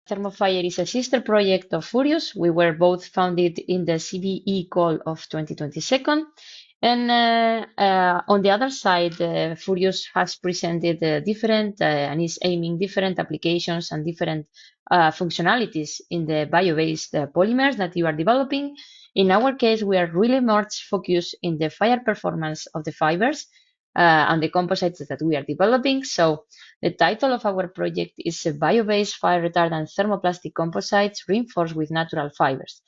ThermoFire is a sister project of Furious. We were both founded in the CBE call of 2022. And on the other side, Furious has presented different and is aiming different applications and different functionalities in the bio-based polymers that you are developing. In our case, we are really much focused in the fire performance of the fibers and the composites that we are developing. So the title of our project is Bio-based fire-retardant thermoplastic composites reinforced with natural fibers.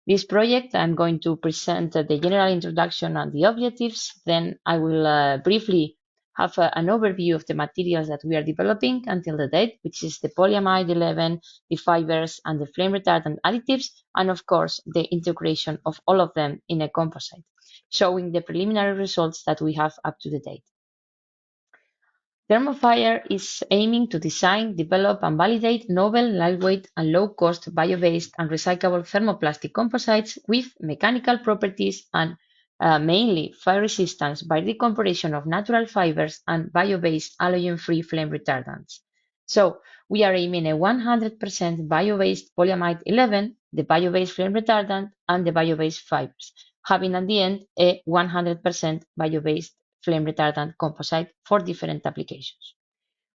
This project, I'm going to present the general introduction and the objectives. Then I will briefly have an overview of the materials that we are developing until the date, which is the polyamide 11, the fibers, and the flame retardant additives, and of course, the integration of all of them in a composite, showing the preliminary results that we have up to the date. ThermoFire is aiming to design, develop, and validate novel, lightweight, and low-cost bio-based and recyclable thermoplastic composites with mechanical properties and mainly fire resistance by the incorporation of natural fibers and bio-based allergen-free flame retardants. So we are aiming a 100% bio-based polyamide 11, the bio-based flame retardant, and the bio-based fibers, having at the end a 100% bio-based flame retardant composite for different applications.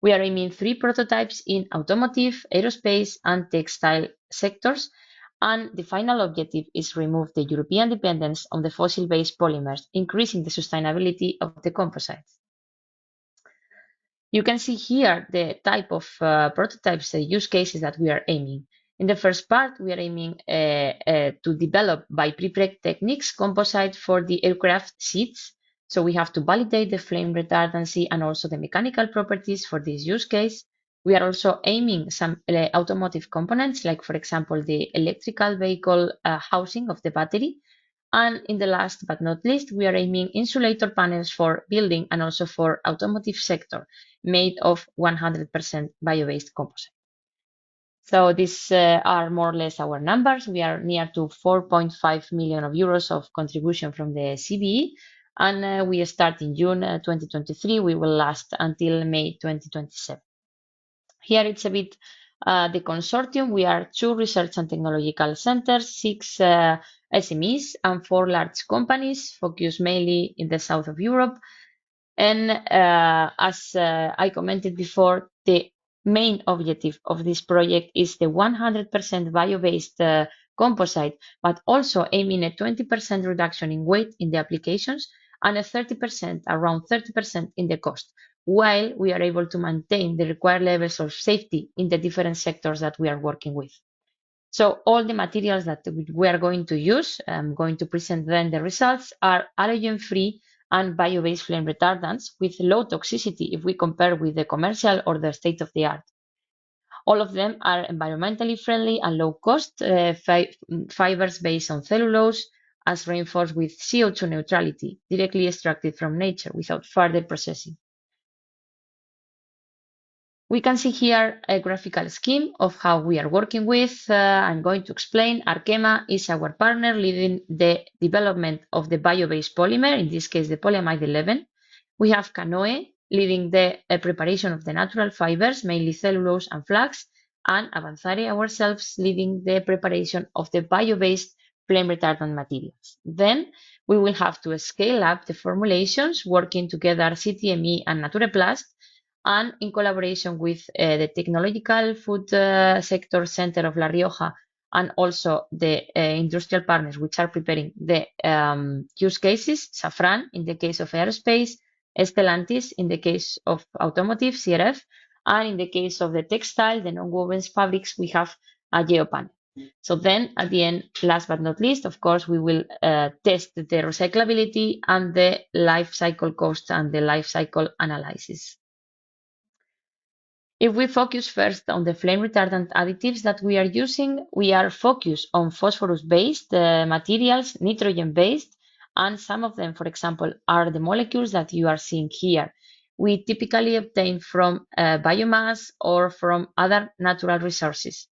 We are aiming 3 prototypes in automotive, aerospace, and textile sectors, and the final objective is remove the European dependence on the fossil-based polymers, increasing the sustainability of the composites. You can see here the type of prototypes, the use cases that we are aiming. In the first part, we are aiming to develop by prepreg techniques composite for the aircraft seats. So we have to validate the flame retardancy and also the mechanical properties for this use case. We are also aiming some automotive components, like for example, the electrical vehicle housing of the battery. And in the last but not least, we are aiming insulator panels for building and also for automotive sector made of 100% bio-based composite. So these are more or less our numbers. We are near to 4.5 million euros of contribution from the CBE, and we start in June 2023. We will last until May 2027. Here it's a bit the consortium. We are 2 research and technological centers, 6 SMEs, and 4 large companies focused mainly in the south of Europe. And as I commented before, the main objective of this project is the 100% bio-based composite, but also aiming a 20% reduction in weight in the applications and a 30%, around 30% in the cost, while we are able to maintain the required levels of safety in the different sectors that we are working with. So all the materials that we are going to use, I'm going to present then the results, are allergen-free and bio-based flame retardants with low toxicity if we compare with the commercial or the state-of-the-art. All of them are environmentally friendly and low-cost fibers based on cellulose, as reinforced with CO2 neutrality, directly extracted from nature without further processing. We can see here a graphical scheme of how we are working with. I'm going to explain. Arkema is our partner leading the development of the bio-based polymer, in this case the polyamide 11. We have Canoe leading the preparation of the natural fibers, mainly cellulose and flax, and Avanzare ourselves leading the preparation of the bio-based flame retardant materials. Then we will have to scale up the formulations, working together CTME and Natureplast, and in collaboration with the Technological Food Sector Center of La Rioja and also the industrial partners which are preparing the use cases, Safran in the case of aerospace, Stellantis in the case of automotive, CRF, and in the case of the textile, the non-woven fabrics, we have a Geopan. So then at the end, last but not least, of course, we will test the recyclability and the life cycle cost and the life cycle analysis. If we focus first on the flame retardant additives that we are using, we are focused on phosphorus-based materials, nitrogen-based, and some of them, for example, are the molecules that you are seeing here. We typically obtain from biomass or from other natural resources.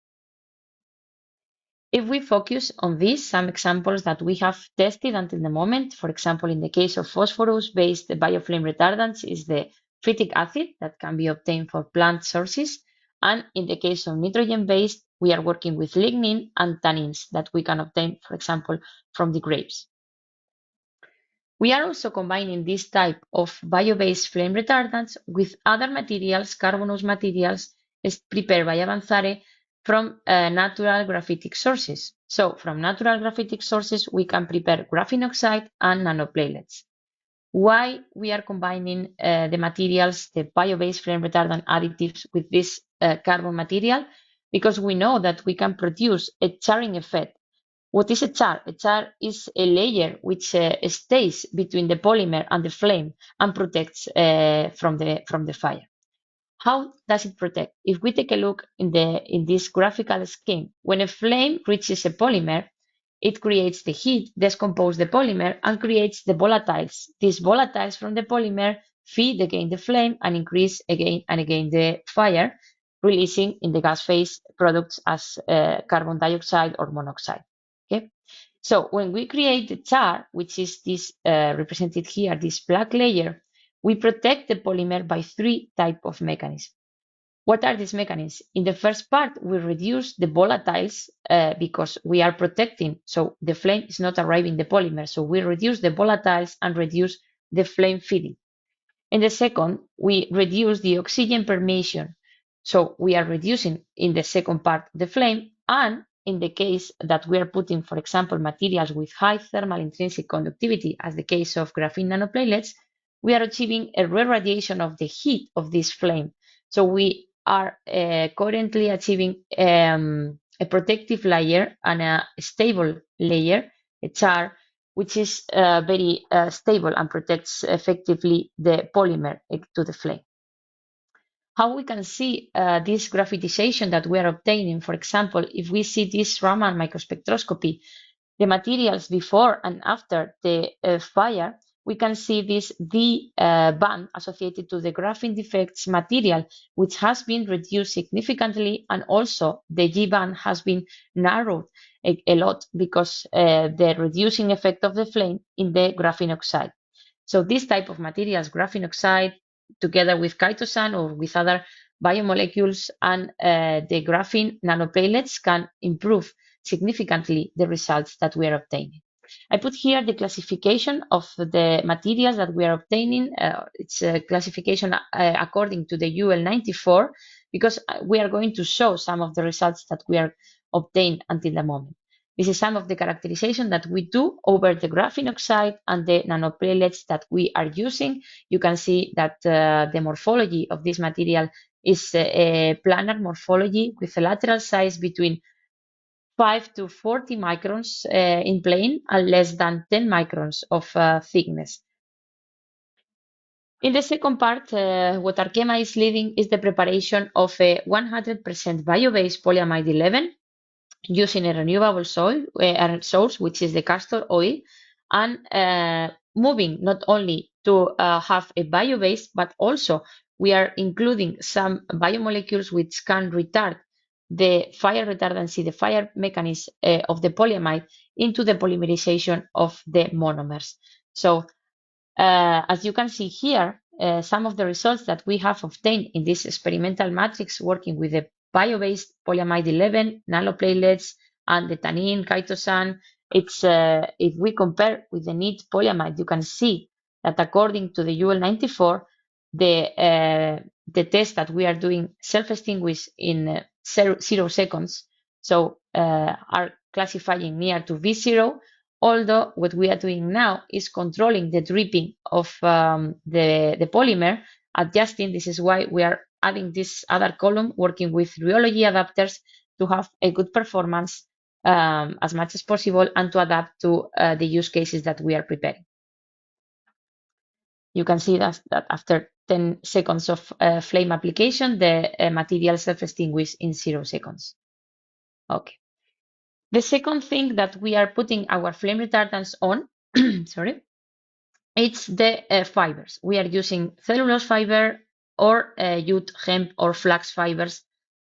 If we focus on these, some examples that we have tested until the moment, for example, in the case of phosphorus-based bioflame retardants, is the phytic acid that can be obtained from plant sources, And in the case of nitrogen-based, we are working with lignin and tannins that we can obtain, for example, from the grapes. We are also combining this type of bio-based flame retardants with other materials, carbonous materials, prepared by Avanzare from natural graphitic sources. So from natural graphitic sources, we can prepare graphene oxide and nanoplatelets. Why we are combining the materials, the bio-based flame retardant additives with this carbon material? Because we know that we can produce a charring effect. What is a char? A char is a layer which stays between the polymer and the flame and protects from the fire. How does it protect? If we take a look in this graphical scheme, when a flame reaches a polymer, it creates the heat, decomposes the polymer, and creates the volatiles. These volatiles from the polymer feed again the flame and increase again and again the fire, releasing in the gas phase products as carbon dioxide or monoxide. Okay? So when we create the char, which is this represented here, this black layer, we protect the polymer by three types of mechanisms. What are these mechanisms? In the first part, we reduce the volatiles because we are protecting, so the flame is not arriving the polymer, so we reduce the volatiles and reduce the flame feeding. In the second, we reduce the oxygen permeation, so we are reducing in the second part the flame, and in the case that we are putting, for example, materials with high thermal intrinsic conductivity, as the case of graphene nanoplatelets, we are achieving a re-radiation of the heat of this flame. So we are currently achieving a protective layer and a stable layer, a char, which is very stable and protects effectively the polymer to the flame. How we can see this graphitization that we are obtaining, for example, if we see this Raman microspectroscopy, the materials before and after the fire, we can see this D band associated to the graphene defects material, which has been reduced significantly, and also the G band has been narrowed a lot because the reducing effect of the flame in the graphene oxide. So this type of materials, graphene oxide, together with chitosan or with other biomolecules and the graphene nanoplatelets can improve significantly the results that we are obtaining. I put here the classification of the materials that we are obtaining. It's a classification according to the UL94 because we are going to show some of the results that we are obtained until the moment. This is some of the characterization that we do over the graphene oxide and the nanoplatelets that we are using. You can see that the morphology of this material is a planar morphology with a lateral size between 5 to 40 microns in plane and less than 10 microns of thickness. In the second part, what Arkema is leading is the preparation of a 100% bio-based polyamide 11 using a renewable source, which is the castor oil, and moving not only to have a bio-based, but also we are including some biomolecules which can retard the fire retardancy, the fire mechanism of the polyamide into the polymerization of the monomers. So as you can see here, some of the results that we have obtained in this experimental matrix working with the bio-based polyamide 11, nanoplatelets, and the tannin, chitosan, it's, if we compare with the neat polyamide, you can see that according to the UL94, the test that we are doing self-extinguish in 0 seconds, so are classifying near to V0, although what we are doing now is controlling the dripping of the polymer, adjusting. This is why we are adding this other column, working with rheology adapters to have a good performance as much as possible and to adapt to the use cases that we are preparing. You can see that after 10 seconds of flame application, the material self-extinguishes in 0 seconds. Okay. The second thing that we are putting our flame retardants on, sorry, it's the fibers. We are using cellulose fiber or jute, hemp, or flax fibers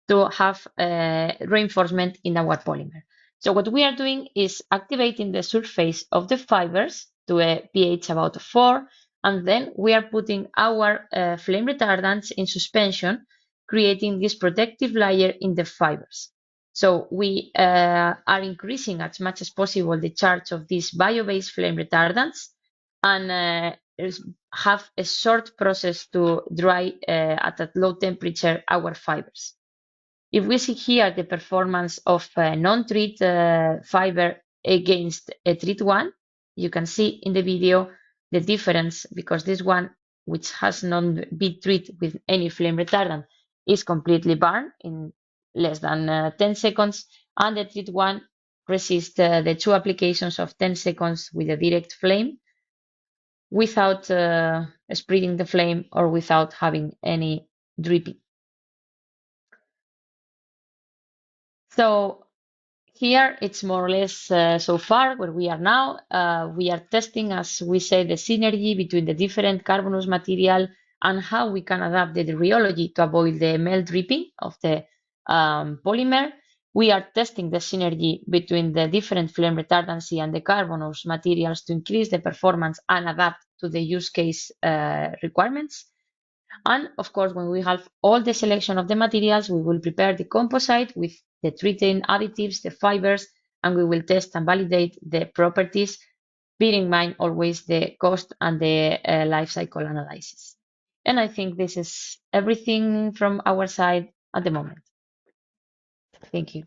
to have reinforcement in our polymer. So what we are doing is activating the surface of the fibers to a pH about 4, and then we are putting our flame retardants in suspension creating this protective layer in the fibers. So we are increasing as much as possible the charge of these bio-based flame retardants and have a short process to dry at a low temperature our fibers. If we see here the performance of a non-treat fiber against a treat one, you can see in the video the difference, because this one, which has not been treated with any flame retardant, is completely burned in less than 10 seconds, and the treat one resists the 2 applications of 10 seconds with a direct flame without spreading the flame or without having any dripping. So here it's more or less so far where we are now. We are testing, as we say, the synergy between the different carbonous material and how we can adapt the rheology to avoid the melt dripping of the polymer. We are testing the synergy between the different flame retardancy and the carbonous materials to increase the performance and adapt to the use case requirements. And of course, when we have all the selection of the materials, we will prepare the composite with the treating additives, the fibers, and we will test and validate the properties, bearing in mind always the cost and the life cycle analysis. And I think this is everything from our side at the moment. Thank you.